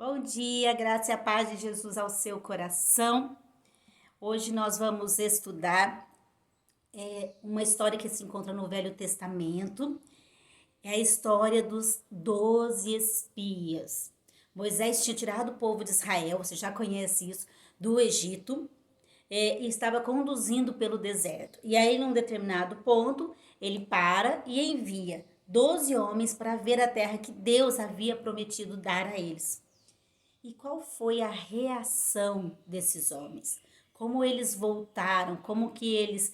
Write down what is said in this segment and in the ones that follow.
Bom dia, graça e a paz de Jesus ao seu coração. Hoje nós vamos estudar uma história que se encontra no Velho Testamento. É a história dos 12 espias. Moisés tinha tirado o povo de Israel, você já conhece isso, do Egito, e estava conduzindo pelo deserto. E aí, num determinado ponto, ele para e envia 12 homens para ver a terra que Deus havia prometido dar a eles. E qual foi a reação desses homens? Como eles voltaram? Como que eles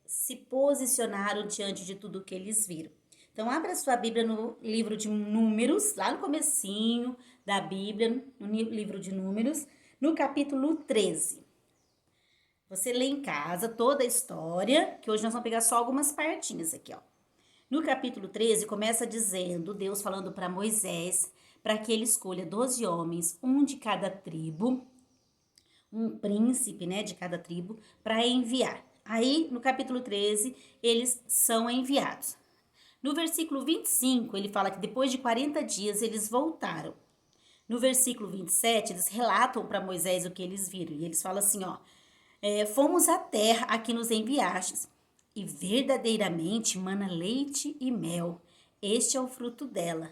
se posicionaram diante de tudo que eles viram? Então, abra sua Bíblia no livro de Números, lá no comecinho da Bíblia, no livro de Números, no capítulo 13. Você lê em casa toda a história, que hoje nós vamos pegar só algumas partinhas aqui, ó. No capítulo 13, começa dizendo, Deus falando para Moisés, para que ele escolha 12 homens, um de cada tribo, um príncipe, né, de cada tribo, para enviar. Aí, no capítulo 13, eles são enviados. No versículo 25, ele fala que depois de 40 dias eles voltaram. No versículo 27, eles relatam para Moisés o que eles viram. E eles falam assim, ó, fomos à terra a que nos enviastes, e verdadeiramente mana leite e mel. Este é o fruto dela.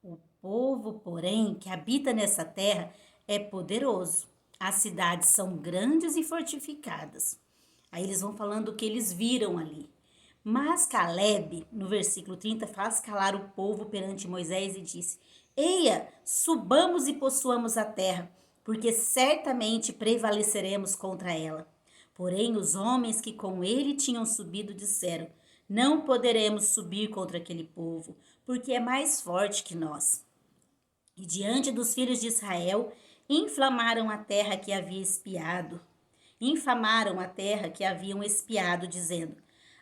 O povo, porém, que habita nessa terra é poderoso. As cidades são grandes e fortificadas. Aí eles vão falando o que eles viram ali. Mas Caleb, no versículo 30, faz calar o povo perante Moisés e disse: Eia, subamos e possuamos a terra, porque certamente prevaleceremos contra ela. Porém, os homens que com ele tinham subido disseram: Não poderemos subir contra aquele povo, porque é mais forte que nós. E diante dos filhos de Israel, inflamaram a terra que havia espiado. Infamaram a terra que haviam espiado, dizendo: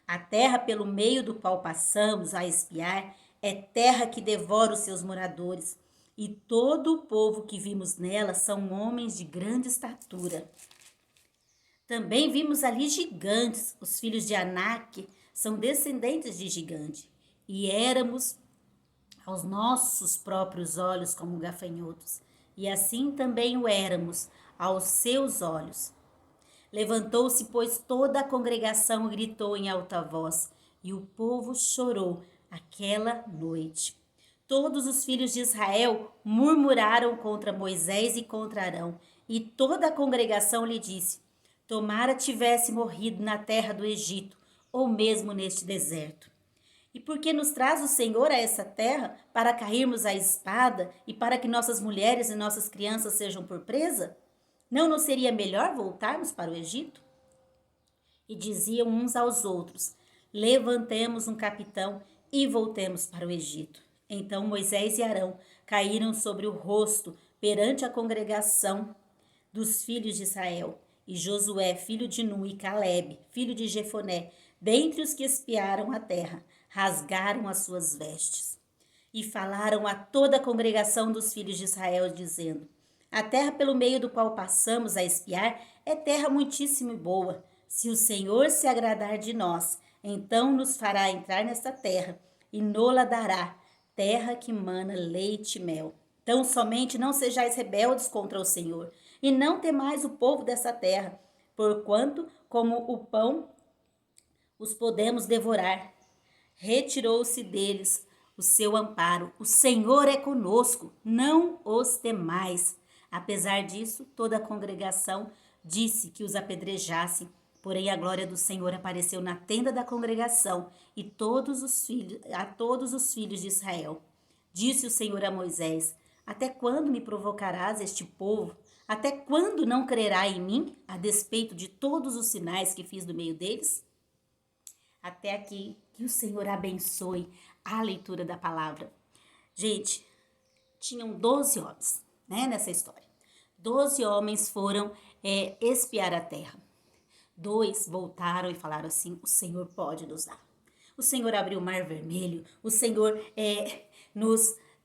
A terra pelo meio do qual passamos a espiar é terra que devora os seus moradores, e todo o povo que vimos nela são homens de grande estatura. Também vimos ali gigantes, os filhos de Anak são descendentes de gigante, e éramos aos nossos próprios olhos como gafanhotos, e assim também o éramos aos seus olhos. Levantou-se, pois, toda a congregação e gritou em alta voz, e o povo chorou aquela noite. Todos os filhos de Israel murmuraram contra Moisés e contra Arão, e toda a congregação lhe disse: Tomara tivesse morrido na terra do Egito, ou mesmo neste deserto. E porque nos traz o Senhor a essa terra para cairmos à espada e para que nossas mulheres e nossas crianças sejam por presa? Não nos seria melhor voltarmos para o Egito? E diziam uns aos outros: Levantemos um capitão e voltemos para o Egito. Então Moisés e Arão caíram sobre o rosto perante a congregação dos filhos de Israel. E Josué, filho de Nun, e Caleb, filho de Jefoné, dentre os que espiaram a terra, rasgaram as suas vestes. E falaram a toda a congregação dos filhos de Israel, dizendo: A terra pelo meio do qual passamos a espiar é terra muitíssimo boa. Se o Senhor se agradar de nós, então nos fará entrar nesta terra e nola dará, terra que mana leite e mel. Então somente não sejais rebeldes contra o Senhor, e não temais o povo dessa terra, porquanto, como o pão, os podemos devorar. Retirou-se deles o seu amparo. O Senhor é conosco, não os temais. Apesar disso, toda a congregação disse que os apedrejassem. Porém, a glória do Senhor apareceu na tenda da congregação e a todos os filhos de Israel. Disse o Senhor a Moisés: Até quando me provocarás este povo? Até quando não crerá em mim, a despeito de todos os sinais que fiz no meio deles? Até aqui, que o Senhor abençoe a leitura da palavra. Gente, tinham 12 homens, né, nessa história. 12 homens foram espiar a terra. 2 voltaram e falaram assim: o Senhor pode nos dar. O Senhor abriu o mar vermelho, o Senhor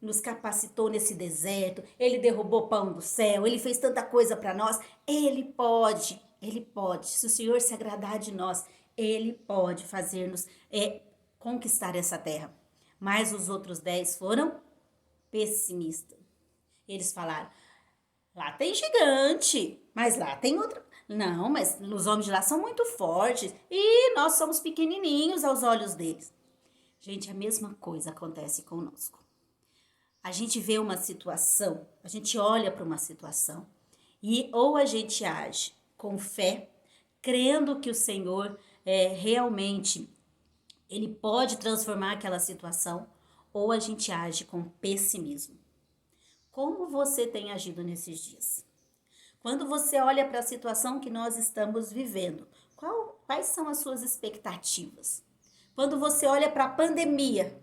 nos capacitou nesse deserto, Ele derrubou pão do céu, Ele fez tanta coisa para nós. Ele pode. Se o Senhor se agradar de nós, Ele pode fazer-nos conquistar essa terra. Mas os outros 10 foram pessimistas. Eles falaram, lá tem gigante, mas lá tem outra. Não, mas os homens de lá são muito fortes e nós somos pequenininhos aos olhos deles. Gente, a mesma coisa acontece conosco. A gente vê uma situação, a gente olha para uma situação e ou a gente age com fé, crendo que o Senhor realmente ele pode transformar aquela situação, ou a gente age com pessimismo. Como você tem agido nesses dias? Quando você olha para a situação que nós estamos vivendo, quais são as suas expectativas? Quando você olha para a pandemia,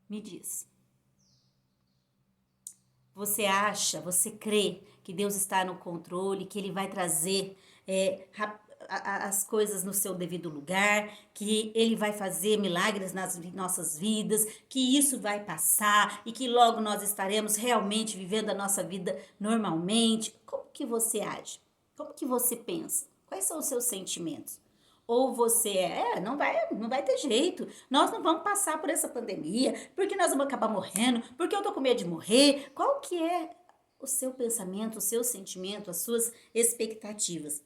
me diz. Você acha, você crê que Deus está no controle, que Ele vai trazer as coisas no seu devido lugar, que Ele vai fazer milagres nas nossas vidas, que isso vai passar e que logo nós estaremos realmente vivendo a nossa vida normalmente? Como que você age? Como que você pensa? Quais são os seus sentimentos? Ou você não vai ter jeito. Nós não vamos passar por essa pandemia, porque nós vamos acabar morrendo, porque eu tô com medo de morrer. Qual que é o seu pensamento, o seu sentimento, as suas expectativas?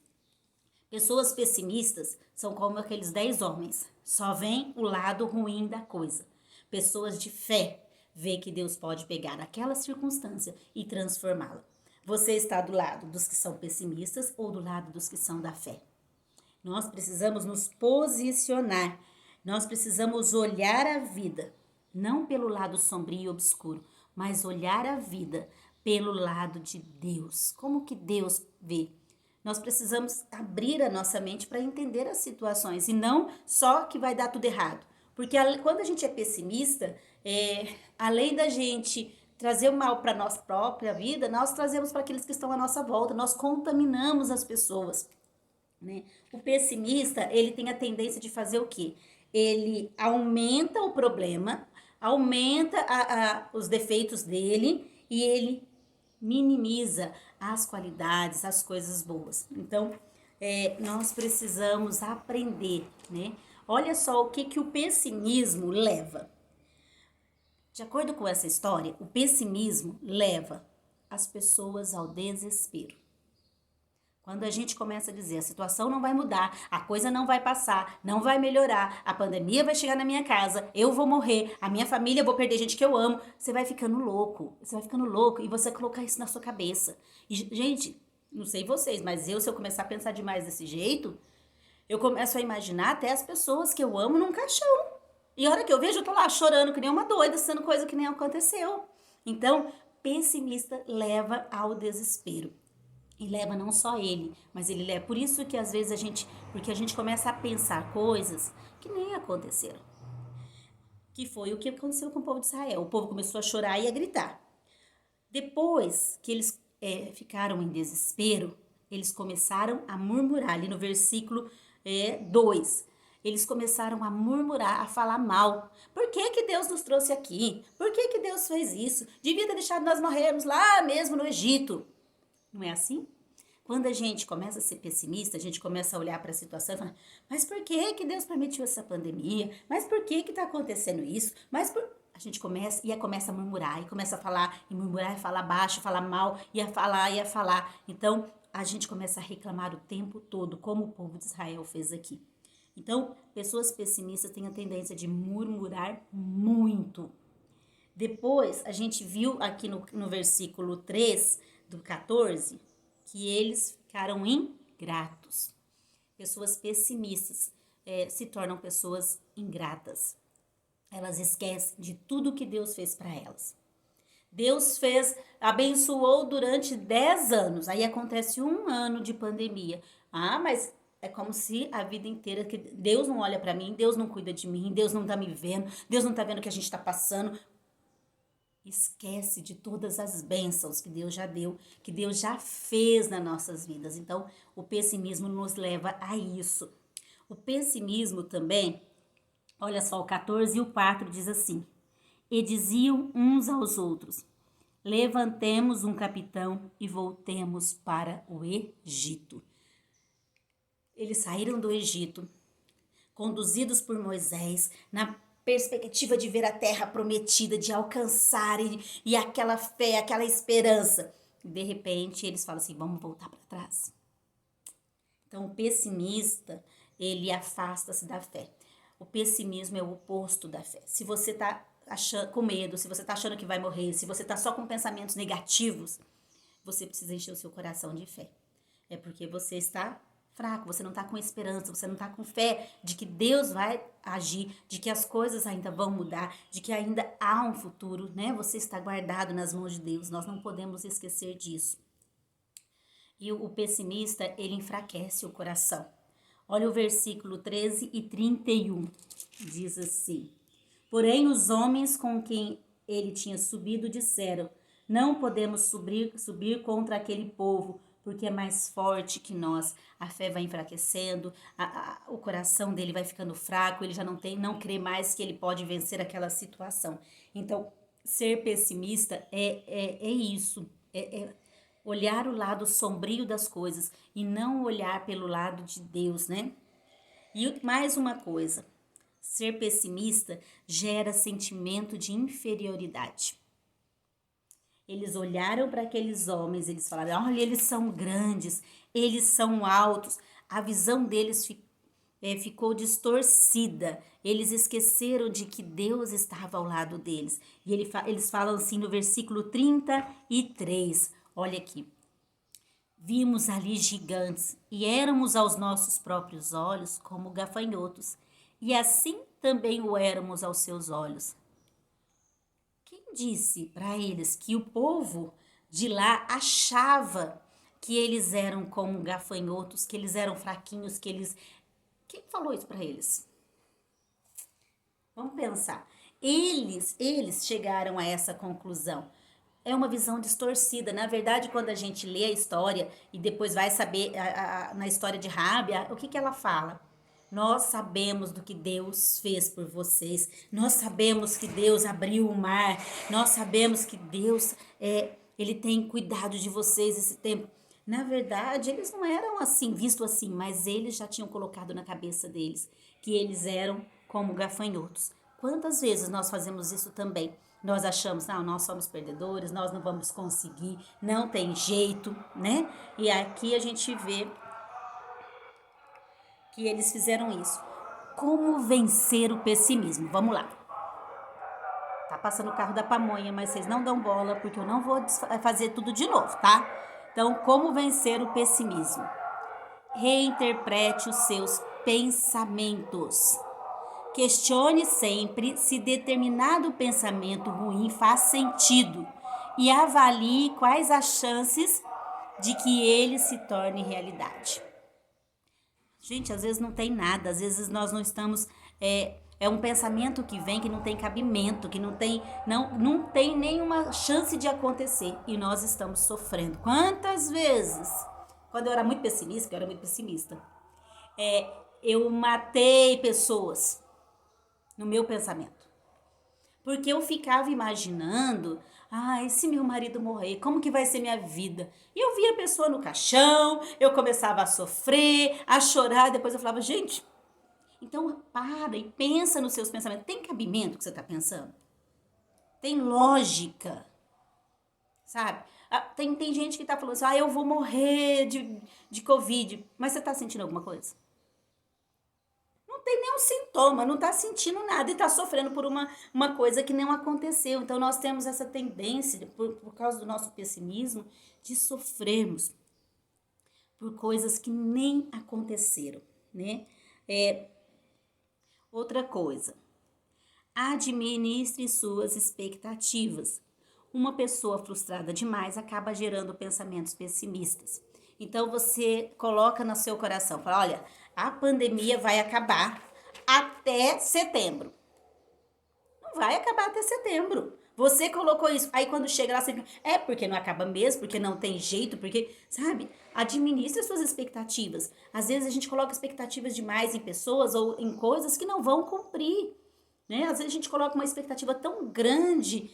Pessoas pessimistas são como aqueles 10 homens. Só vem o lado ruim da coisa. Pessoas de fé vê que Deus pode pegar aquela circunstância e transformá-la. Você está do lado dos que são pessimistas ou do lado dos que são da fé? Nós precisamos nos posicionar. Nós precisamos olhar a vida, não pelo lado sombrio e obscuro, mas olhar a vida pelo lado de Deus. Como que Deus vê? Nós precisamos abrir a nossa mente para entender as situações e não só que vai dar tudo errado. Porque quando a gente é pessimista, além da gente trazer o mal para a nossa própria vida, nós trazemos para aqueles que estão à nossa volta, nós contaminamos as pessoas. Né? O pessimista, ele tem a tendência de fazer o quê? Ele aumenta o problema, aumenta os defeitos dele e ele minimiza as qualidades, as coisas boas. Então, nós precisamos aprender, né? Olha só o que o pessimismo leva. De acordo com essa história, o pessimismo leva as pessoas ao desespero. Quando a gente começa a dizer, a situação não vai mudar, a coisa não vai passar, não vai melhorar, a pandemia vai chegar na minha casa, eu vou morrer, a minha família, eu vou perder gente que eu amo, você vai ficando louco e você vai colocar isso na sua cabeça. E, gente, não sei vocês, mas se eu começar a pensar demais desse jeito, eu começo a imaginar até as pessoas que eu amo num caixão. E a hora que eu vejo, eu tô lá chorando que nem uma doida, sendo coisa que nem aconteceu. Então, pessimista leva ao desespero. E leva não só ele, mas ele leva. Por isso que às vezes porque a gente começa a pensar coisas que nem aconteceram. Que foi o que aconteceu com o povo de Israel. O povo começou a chorar e a gritar. Depois que eles ficaram em desespero, eles começaram a murmurar. Ali no versículo 2, eles começaram a murmurar, a falar mal. Por que Deus nos trouxe aqui? Por que Deus fez isso? Devia ter deixado nós morrermos lá mesmo no Egito. Não é assim? Quando a gente começa a ser pessimista, a gente começa a olhar para a situação e falar, mas por que Deus permitiu essa pandemia? Mas por que está acontecendo isso? A gente começa a murmurar, e começa a falar, e murmurar, e falar baixo, falar mal, e a falar. Então, a gente começa a reclamar o tempo todo, como o povo de Israel fez aqui. Então, pessoas pessimistas têm a tendência de murmurar muito. Depois, a gente viu aqui no versículo 3 do 14, que eles ficaram ingratos. Pessoas pessimistas se tornam pessoas ingratas. Elas esquecem de tudo que Deus fez para elas. Deus abençoou durante 10 anos. Aí acontece 1 ano de pandemia. Ah, mas é como se a vida inteira que Deus não olha para mim, Deus não cuida de mim, Deus não tá me vendo, Deus não tá vendo o que a gente tá passando. Esquece de todas as bênçãos que Deus já deu, que Deus já fez nas nossas vidas. Então, o pessimismo nos leva a isso. O pessimismo também, olha só, o 14 e o 4 diz assim: e diziam uns aos outros, levantemos um capitão e voltemos para o Egito. Eles saíram do Egito, conduzidos por Moisés, perspectiva de ver a terra prometida, de alcançar e aquela fé, aquela esperança. De repente, eles falam assim, vamos voltar para trás. Então, o pessimista, ele afasta-se da fé. O pessimismo é o oposto da fé. Se você está com medo, se você está achando que vai morrer, se você está só com pensamentos negativos, você precisa encher o seu coração de fé. É porque você está fraco, você não está com esperança, você não está com fé de que Deus vai agir, de que as coisas ainda vão mudar, de que ainda há um futuro, né? Você está guardado nas mãos de Deus, nós não podemos esquecer disso. E o pessimista, ele enfraquece o coração. Olha o versículo 13 e 31, diz assim: porém os homens com quem ele tinha subido disseram, não podemos subir contra aquele povo, porque é mais forte que nós. A fé vai enfraquecendo, o coração dele vai ficando fraco, ele já não crê mais que ele pode vencer aquela situação. Então, ser pessimista é isso, olhar o lado sombrio das coisas e não olhar pelo lado de Deus, né? E mais uma coisa, ser pessimista gera sentimento de inferioridade. Eles olharam para aqueles homens, eles falaram, olha, eles são grandes, eles são altos. A visão deles ficou distorcida. Eles esqueceram de que Deus estava ao lado deles. E eles falam assim no versículo 33, olha aqui. Vimos ali gigantes e éramos aos nossos próprios olhos como gafanhotos. E assim também o éramos aos seus olhos. Quem disse para eles que o povo de lá achava que eles eram como gafanhotos, que eles eram fraquinhos, que eles... Quem falou isso para eles? Vamos pensar. Eles chegaram a essa conclusão. É uma visão distorcida. Na verdade, quando a gente lê a história e depois vai saber na história de Raabe, o que ela fala? Nós sabemos do que Deus fez por vocês. Nós sabemos que Deus abriu o mar. Nós sabemos que Deus ele tem cuidado de vocês esse tempo. Na verdade, eles não eram assim, visto assim, mas eles já tinham colocado na cabeça deles que eles eram como gafanhotos. Quantas vezes nós fazemos isso também? Nós achamos, não, nós somos perdedores, nós não vamos conseguir, não tem jeito, né? E aqui a gente vê que eles fizeram isso. Como vencer o pessimismo? Vamos lá. Tá passando o carro da pamonha, mas vocês não dão bola, porque eu não vou fazer tudo de novo, tá? Então, como vencer o pessimismo? Reinterprete os seus pensamentos. Questione sempre se determinado pensamento ruim faz sentido e avalie quais as chances de que ele se torne realidade. Gente, às vezes não tem nada, às vezes nós não estamos... É um pensamento que vem que não tem cabimento, que não tem nenhuma chance de acontecer e nós estamos sofrendo. Quantas vezes, quando eu era muito pessimista, eu matei pessoas no meu pensamento. Porque eu ficava imaginando, se meu marido morrer, como que vai ser minha vida? E eu via a pessoa no caixão, eu começava a sofrer, a chorar, depois eu falava, gente, então para e pensa nos seus pensamentos. Tem cabimento o que você está pensando? Tem lógica, sabe? Tem gente que está falando assim, eu vou morrer de Covid, mas você está sentindo alguma coisa? Não tem nenhum sintoma, não está sentindo nada e está sofrendo por uma coisa que não aconteceu. Então, nós temos essa tendência, por causa do nosso pessimismo, de sofrermos por coisas que nem aconteceram, né? Outra coisa, administre suas expectativas. Uma pessoa frustrada demais acaba gerando pensamentos pessimistas. Então, você coloca no seu coração, fala, olha, a pandemia vai acabar até setembro. Não vai acabar até setembro. Você colocou isso. Aí quando chega lá, você fica, porque não acaba mesmo, porque não tem jeito, porque, sabe? Administre suas expectativas. Às vezes a gente coloca expectativas demais em pessoas ou em coisas que não vão cumprir. Né? Às vezes a gente coloca uma expectativa tão grande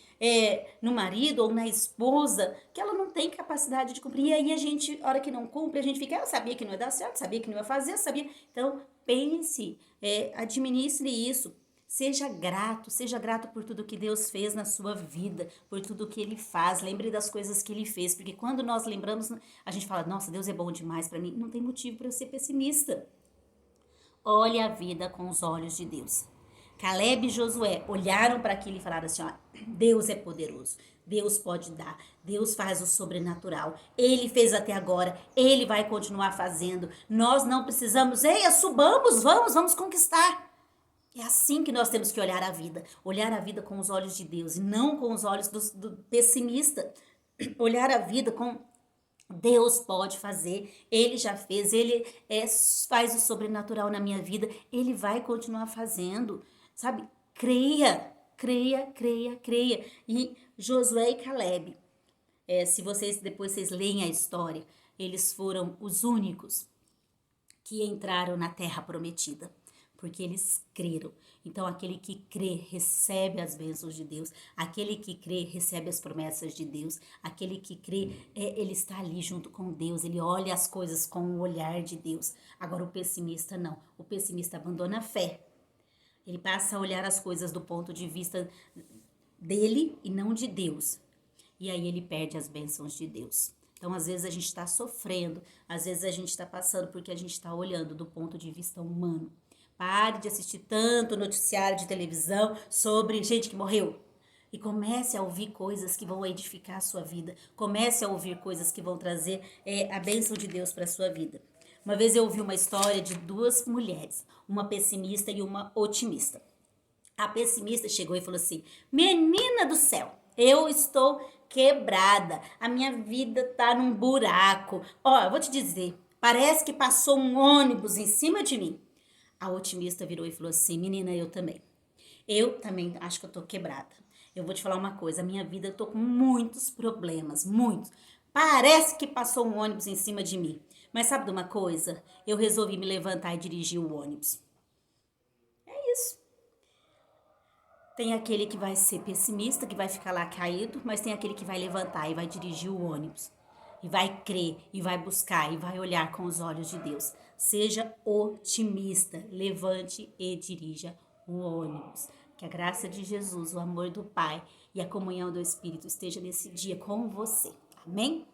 no marido ou na esposa que ela não tem capacidade de cumprir. E aí a gente, a hora que não cumpre, a gente fica, eu sabia que não ia dar certo, sabia que não ia fazer, sabia. Então, pense, administre isso. Seja grato por tudo que Deus fez na sua vida, por tudo que Ele faz. Lembre das coisas que Ele fez, porque quando nós lembramos, a gente fala, nossa, Deus é bom demais para mim. Não tem motivo para eu ser pessimista. Olhe a vida com os olhos de Deus. Caleb e Josué olharam para aquilo e falaram assim, ó, Deus é poderoso, Deus pode dar, Deus faz o sobrenatural, Ele fez até agora, Ele vai continuar fazendo, nós não precisamos, ei, subamos, vamos conquistar. É assim que nós temos que olhar a vida com os olhos de Deus e não com os olhos do pessimista, olhar a vida com Deus pode fazer, Ele já fez, Ele faz o sobrenatural na minha vida, Ele vai continuar fazendo, sabe? Creia, creia, creia, creia. E Josué e Caleb, se depois vocês leem a história, eles foram os únicos que entraram na terra prometida, porque eles creram. Então, aquele que crê recebe as bênçãos de Deus, aquele que crê recebe as promessas de Deus, aquele que crê, ele está ali junto com Deus, ele olha as coisas com o olhar de Deus. Agora, o pessimista não, o pessimista abandona a fé, ele passa a olhar as coisas do ponto de vista dele e não de Deus, e aí ele perde as bênçãos de Deus. Então, às vezes a gente está sofrendo, às vezes a gente está passando porque a gente está olhando do ponto de vista humano. Pare de assistir tanto noticiário de televisão sobre gente que morreu. E comece a ouvir coisas que vão edificar a sua vida. Comece a ouvir coisas que vão trazer a bênção de Deus para a sua vida. Uma vez eu ouvi uma história de duas mulheres, uma pessimista e uma otimista. A pessimista chegou e falou assim, menina do céu, eu estou quebrada, a minha vida tá num buraco. Ó, eu vou te dizer, parece que passou um ônibus em cima de mim. A otimista virou e falou assim, menina, eu também acho que eu tô quebrada. Eu vou te falar uma coisa, a minha vida, eu tô com muitos problemas, muitos. Parece que passou um ônibus em cima de mim. Mas sabe de uma coisa? Eu resolvi me levantar e dirigir o ônibus. É isso. Tem aquele que vai ser pessimista, que vai ficar lá caído, mas tem aquele que vai levantar e vai dirigir o ônibus. E vai crer, e vai buscar, e vai olhar com os olhos de Deus. Seja otimista, levante e dirija o ônibus. Que a graça de Jesus, o amor do Pai e a comunhão do Espírito esteja nesse dia com você. Amém?